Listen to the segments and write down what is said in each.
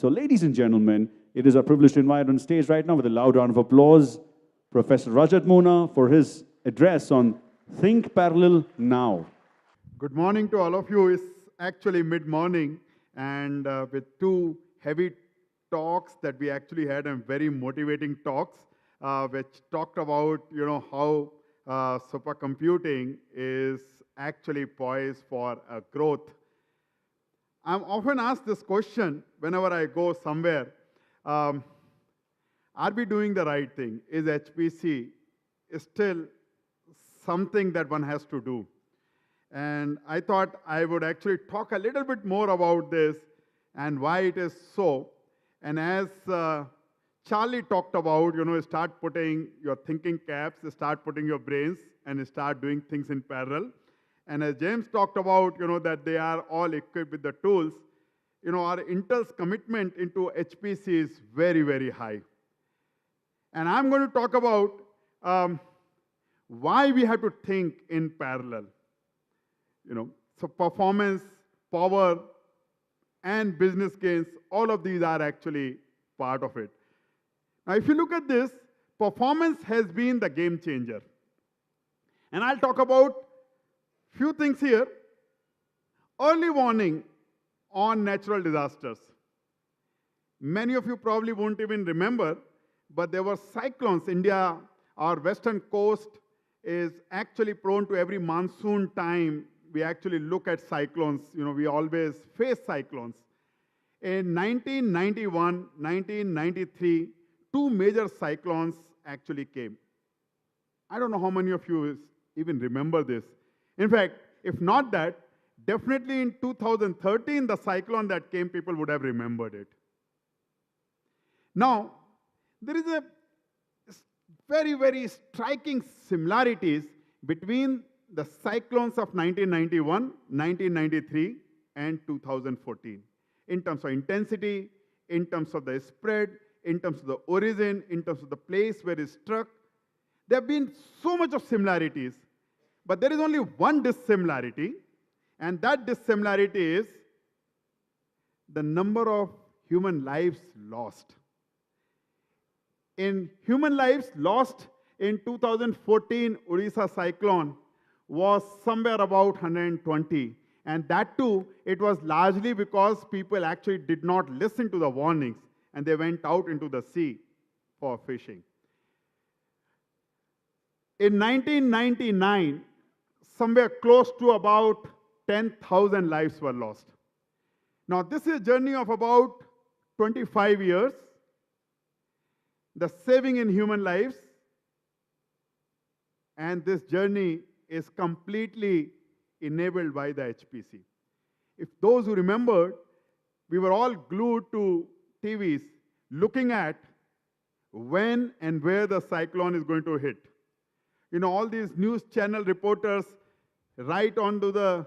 So ladies and gentlemen, it is our privilege to invite on stage right now with a loud round of applause, Professor Rajat Moona for his address on Think Parallel Now. Good morning to all of you. It's actually mid-morning, and with two heavy talks that we actually had, and very motivating talks, which talked about how supercomputing is actually poised for growth. I'm often asked this question whenever I go somewhere: are we doing the right thing? Is HPC still something that one has to do? And I thought I would actually talk a little bit more about this and why it is so. And as Charlie talked about, start putting your thinking caps, start putting your brains, and start doing things in parallel. And as James talked about, that they are all equipped with the tools, our Intel's commitment into HPC is very, very high. And I'm going to talk about why we have to think in parallel. So performance, power, and business gains, all of these are actually part of it. Now, if you look at this, performance has been the game changer. And I'll talk about few things here. Early warning on natural disasters. Many of you probably won't even remember, but there were cyclones. India, our western coast, is actually prone to every monsoon time. We actually look at cyclones. We always face cyclones. In 1991, 1993, two major cyclones actually came. I don't know how many of you even remember this. In fact, if not that, definitely in 2013, the cyclone that came, people would have remembered it. Now, there is a very, very striking similarities between the cyclones of 1991, 1993, and 2014 in terms of intensity, in terms of the spread, in terms of the origin, in terms of the place where it struck. There have been so much of similarities, but there is only one dissimilarity, and that dissimilarity is the number of human lives lost. In human lives lost in 2014, Odisha cyclone was somewhere about 120. And that too, it was largely because people actually did not listen to the warnings and they went out into the sea for fishing. In 1999, somewhere close to about 10,000 lives were lost. Now, this is a journey of about 25 years. The saving in human lives, and this journey is completely enabled by the HPC. If those who remembered, we were all glued to TVs looking at when and where the cyclone is going to hit. All these news channel reporters right onto the,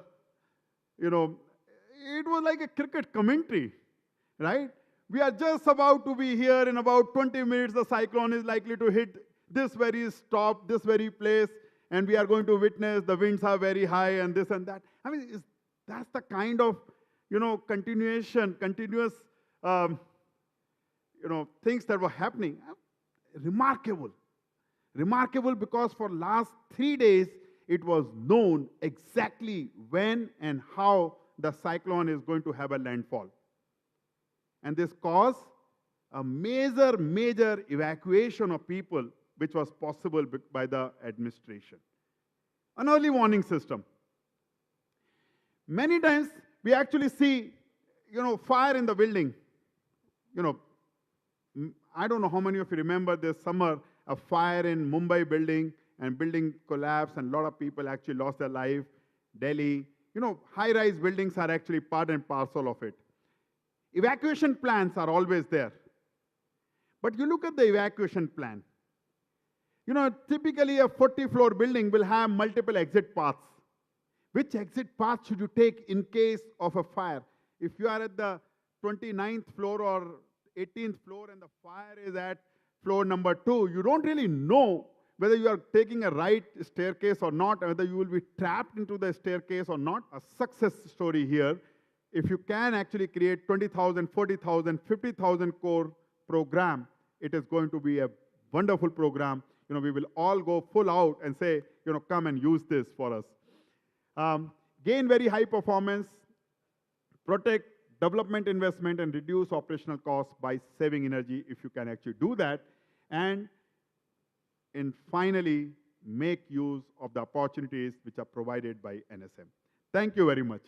it was like a cricket commentary, right? We are just about to be here. In about 20 minutes, the cyclone is likely to hit this very stop, this very place, and we are going to witness the winds are very high and this and that. I mean, that's the kind of, continuous, things that were happening. Remarkable. Remarkable because for last 3 days, it was known exactly when and how the cyclone is going to have a landfall. And this caused a major, major evacuation of people, which was possible by the administration. An early warning system. Many times, we actually see, fire in the building. I don't know how many of you remember this summer, a fire in Mumbai building, and building collapsed, and a lot of people actually lost their life. Delhi, high-rise buildings are actually part and parcel of it. Evacuation plans are always there. But you look at the evacuation plan. Typically a 40-floor building will have multiple exit paths. Which exit path should you take in case of a fire? If you are at the 29th floor or 18th floor and the fire is at floor number 2, you don't really know whether you are taking a right staircase or not, whether you will be trapped into the staircase or not. A success story here if you can actually create 20,000, 40,000, 50,000 core program, it is going to be a wonderful program. We will all go full out and say, come and use this for us. Gain very high performance, protect development investment, and reduce operational costs by saving energy if you can actually do that. And finally, make use of the opportunities which are provided by NSM. Thank you very much.